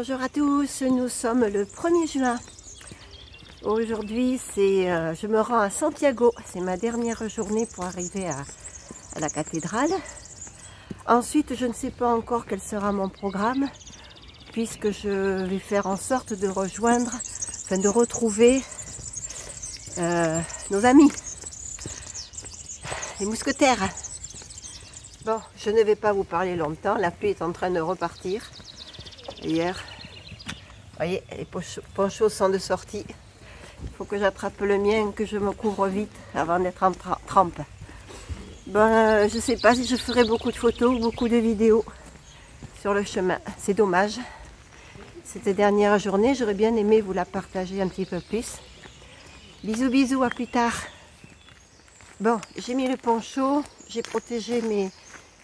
Bonjour à tous, nous sommes le 1er juin. Aujourd'hui, je me rends à Santiago. C'est ma dernière journée pour arriver à la cathédrale. Ensuite, je ne sais pas encore quel sera mon programme, puisque je vais faire en sorte de rejoindre, enfin de retrouver nos amis, les mousquetaires. Bon, je ne vais pas vous parler longtemps, la pluie est en train de repartir. Hier, vous voyez, les ponchos sont de sortie. Il faut que j'attrape le mien, que je me couvre vite avant d'être en trempe. Bon, je ne sais pas si je ferai beaucoup de photos ou beaucoup de vidéos sur le chemin. C'est dommage. Cette dernière journée, j'aurais bien aimé vous la partager un petit peu plus. Bisous, bisous, à plus tard. Bon, j'ai mis le poncho, j'ai protégé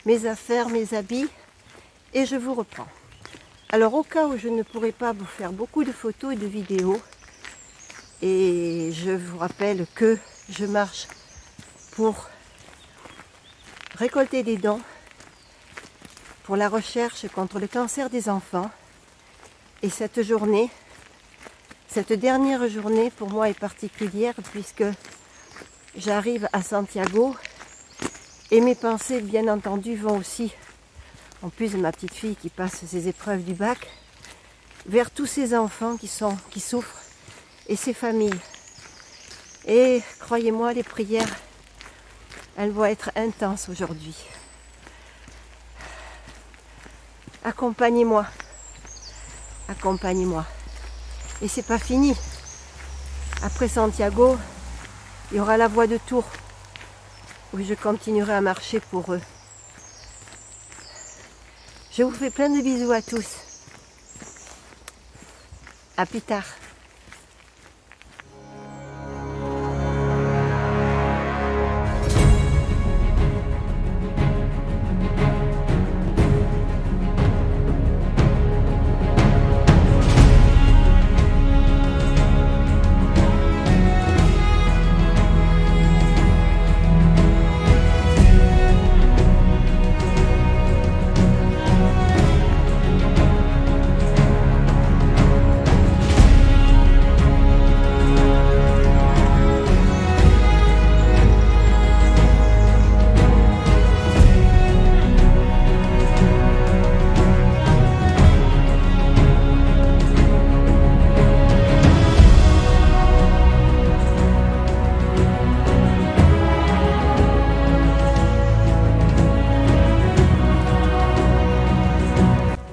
mes affaires, mes habits et je vous reprends. Alors au cas où je ne pourrai pas vous faire beaucoup de photos et de vidéos, et je vous rappelle que je marche pour récolter des dons pour la recherche contre le cancer des enfants. Et cette journée, cette dernière journée pour moi est particulière puisque j'arrive à Santiago et mes pensées bien entendu vont aussi, en plus de ma petite fille qui passe ses épreuves du bac, vers tous ces enfants qui souffrent et ces familles. Et croyez-moi, les prières, elles vont être intenses aujourd'hui. Accompagnez-moi, accompagnez-moi. Et c'est pas fini. Après Santiago, il y aura la voie de Tours, où je continuerai à marcher pour eux. Je vous fais plein de bisous à tous. À plus tard.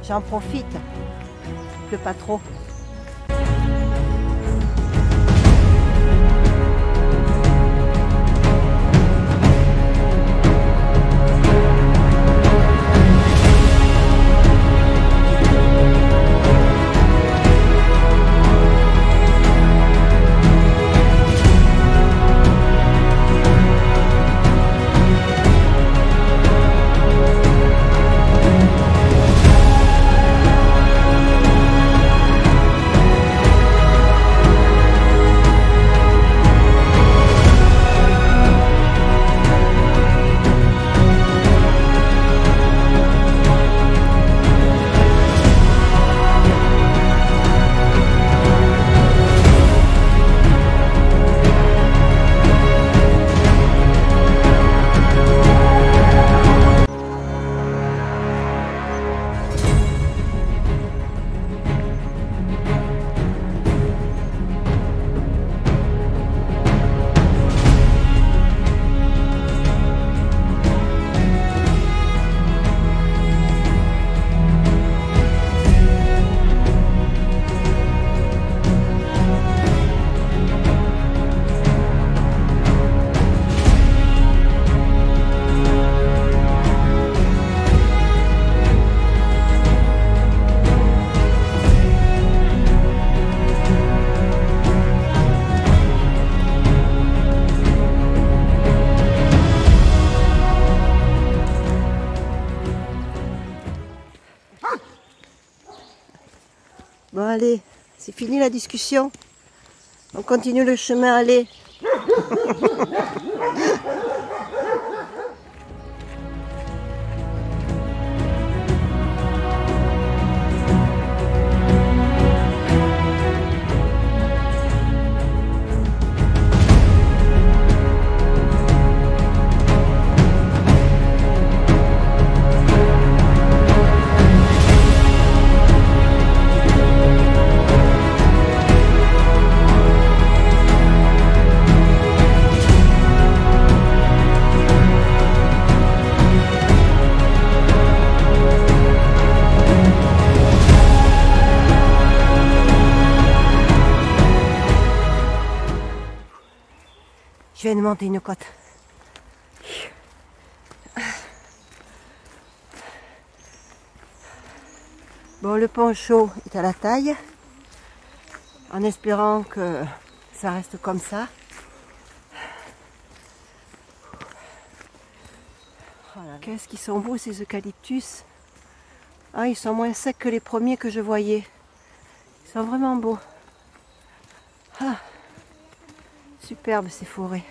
J'en profite, il pleut pas trop. Bon allez, c'est fini la discussion. On continue le chemin, allez. Je viens de monter une côte. Bon, le poncho est à la taille, en espérant que ça reste comme ça. Oh là, qu'est-ce qu'ils sont beaux ces eucalyptus. Ah, ils sont moins secs que les premiers que je voyais. Ils sont vraiment beaux. Ah, superbes ces forêts.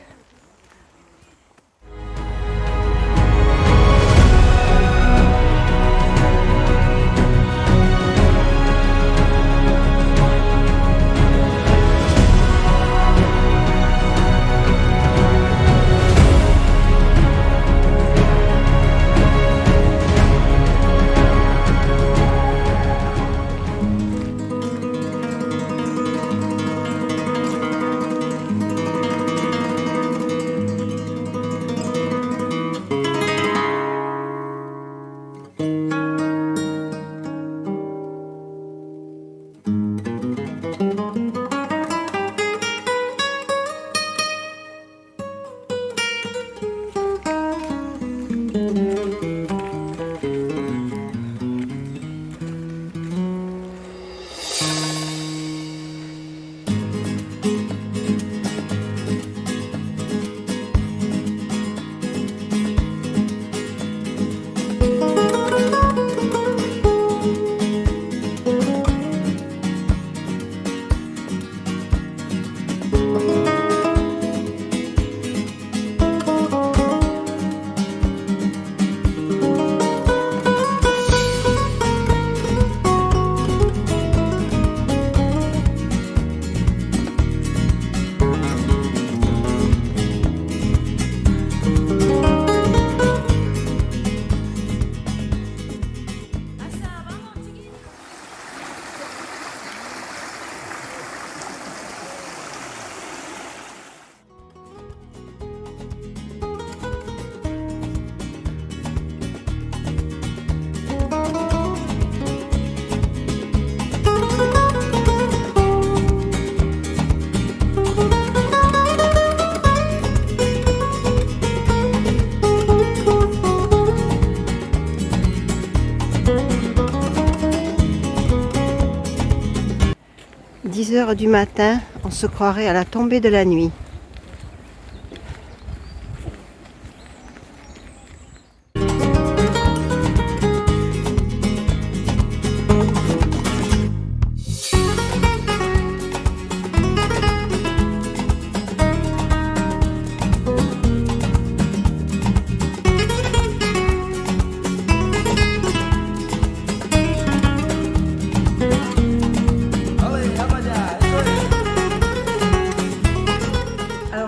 « 10 h du matin, on se croirait à la tombée de la nuit. »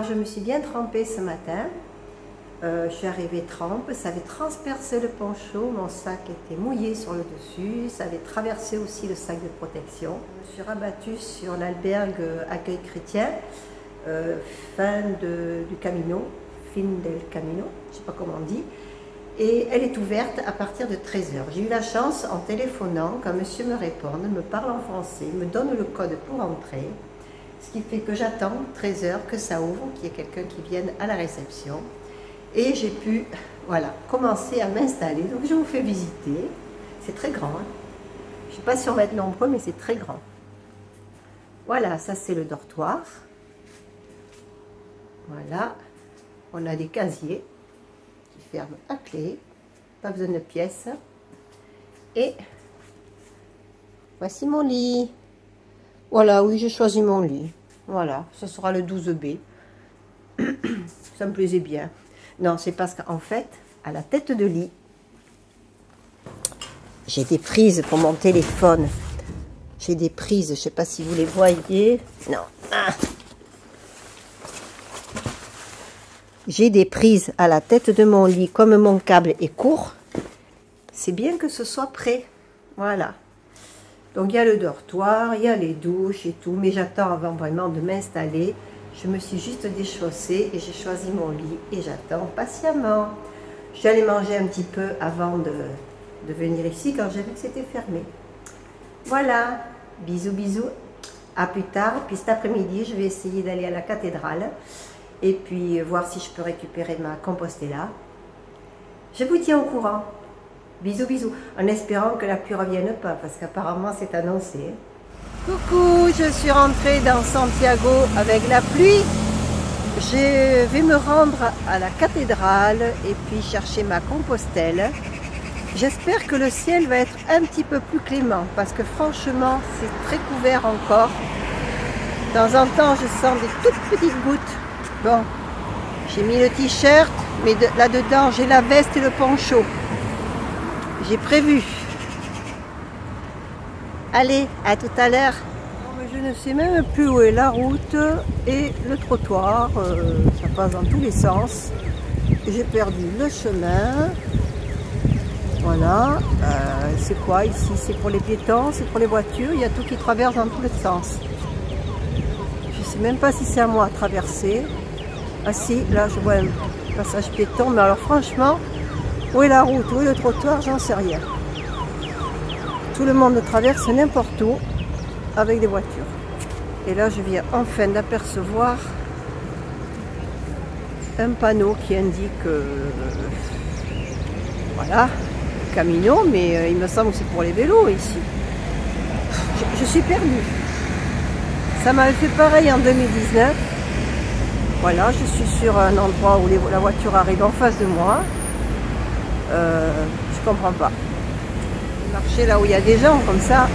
Je me suis bien trempée ce matin. Je suis arrivée trempe, ça avait transpercé le poncho, mon sac était mouillé sur le dessus, ça avait traversé aussi le sac de protection. Je me suis rabattue sur l'albergue Accueil Chrétien, fin du Camino, fin del Camino, je ne sais pas comment on dit, et elle est ouverte à partir de 13 h. J'ai eu la chance en téléphonant, quand monsieur me réponde, me parle en français, me donne le code pour entrer. Ce qui fait que j'attends 13 h que ça ouvre, qu'il y ait quelqu'un qui vienne à la réception. Et j'ai pu, voilà, commencer à m'installer. Donc je vous fais visiter. C'est très grand. Hein. Je ne sais pas si on va être nombreux, mais c'est très grand. Voilà, ça c'est le dortoir. Voilà. On a des casiers qui ferment à clé. Pas besoin de pièces. Et voici mon lit. Voilà, oui, j'ai choisi mon lit. Voilà, ce sera le 12B. Ça me plaisait bien. Non, c'est parce qu'en fait, à la tête de lit, j'ai des prises pour mon téléphone. J'ai des prises, je ne sais pas si vous les voyez. Non. Ah. J'ai des prises à la tête de mon lit. Comme mon câble est court, c'est bien que ce soit prêt. Voilà. Donc il y a le dortoir, il y a les douches et tout, mais j'attends avant vraiment de m'installer. Je me suis juste déchaussée et j'ai choisi mon lit et j'attends patiemment. Je suis allée manger un petit peu avant de venir ici quand j'ai vu que c'était fermé. Voilà, bisous bisous, à plus tard. Puis cet après-midi, je vais essayer d'aller à la cathédrale et puis voir si je peux récupérer ma Compostela. Je vous tiens au courant. Bisous bisous, en espérant que la pluie ne revienne pas, parce qu'apparemment c'est annoncé. Coucou, je suis rentrée dans Santiago avec la pluie. Je vais me rendre à la cathédrale et puis chercher ma Compostelle. J'espère que le ciel va être un petit peu plus clément, parce que franchement c'est très couvert encore. De temps en temps je sens des toutes petites gouttes. Bon, j'ai mis le t-shirt, mais là-dedans j'ai la veste et le poncho. J'ai prévu. Allez, à tout à l'heure. Je ne sais même plus où est la route et le trottoir. Ça passe dans tous les sens. J'ai perdu le chemin. Voilà. C'est quoi ici? C'est pour les piétons, c'est pour les voitures. Il y a tout qui traverse dans tous les sens. Je ne sais même pas si c'est à moi à traverser. Ah si, là je vois un passage piéton. Mais alors franchement, où est la route? Où est le trottoir? J'en sais rien. Tout le monde traverse n'importe où avec des voitures. Et là, je viens enfin d'apercevoir un panneau qui indique voilà, Camino, mais il me semble que c'est pour les vélos ici. Je suis perdue. Ça m'avait fait pareil en 2019. Voilà, je suis sur un endroit où la voiture arrive en face de moi. Je comprends pas. Marcher là où il y a des gens comme ça.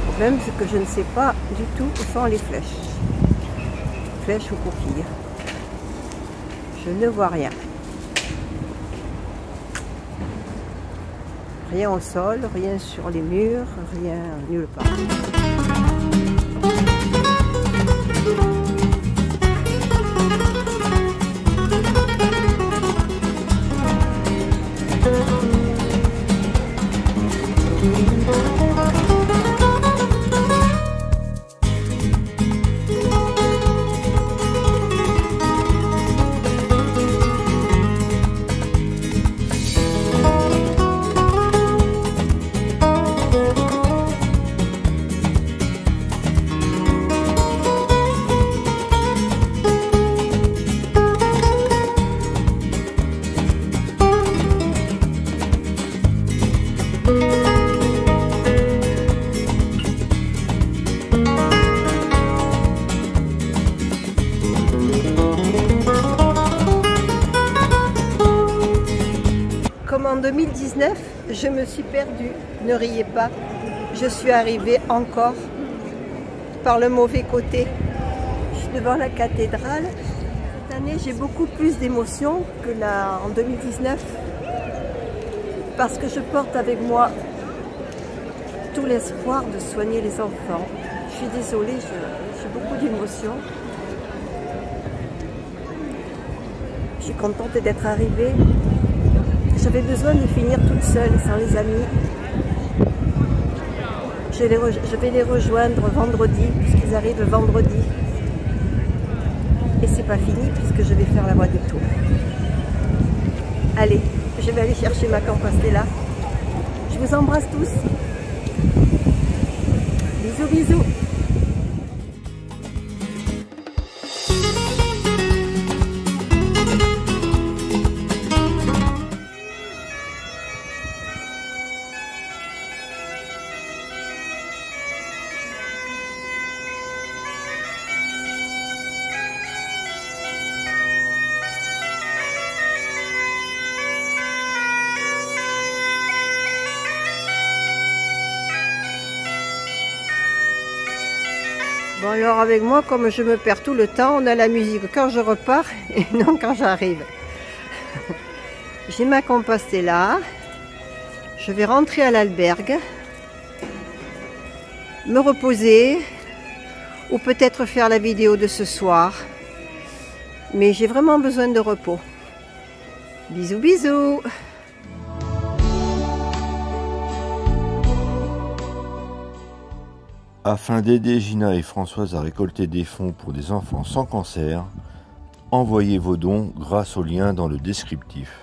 Le problème c'est que je ne sais pas du tout où sont les flèches. Flèches ou coquilles. Je ne vois rien. Rien au sol, rien sur les murs, rien nulle part. Comme en 2019, je me suis perdue. Ne riez pas, je suis arrivée encore par le mauvais côté. Je suis devant la cathédrale. Cette année, j'ai beaucoup plus d'émotions que en 2019 parce que je porte avec moi tout l'espoir de soigner les enfants. Je suis désolée, j'ai beaucoup d'émotions. Je suis contente d'être arrivée. J'avais besoin de finir toute seule, sans les amis. Je vais les rejoindre vendredi, puisqu'ils arrivent vendredi. Et c'est pas fini, puisque je vais faire la voie du tour. Allez, je vais aller chercher ma Compostela. Je vous embrasse tous. Bisous, bisous. Bon alors avec moi, comme je me perds tout le temps, on a la musique quand je repars et non quand j'arrive. J'ai ma Compostela. Je vais rentrer à l'albergue, me reposer ou peut-être faire la vidéo de ce soir. Mais j'ai vraiment besoin de repos. Bisous bisous. Afin d'aider Gina et Françoise à récolter des fonds pour des enfants sans cancer, envoyez vos dons grâce au lien dans le descriptif.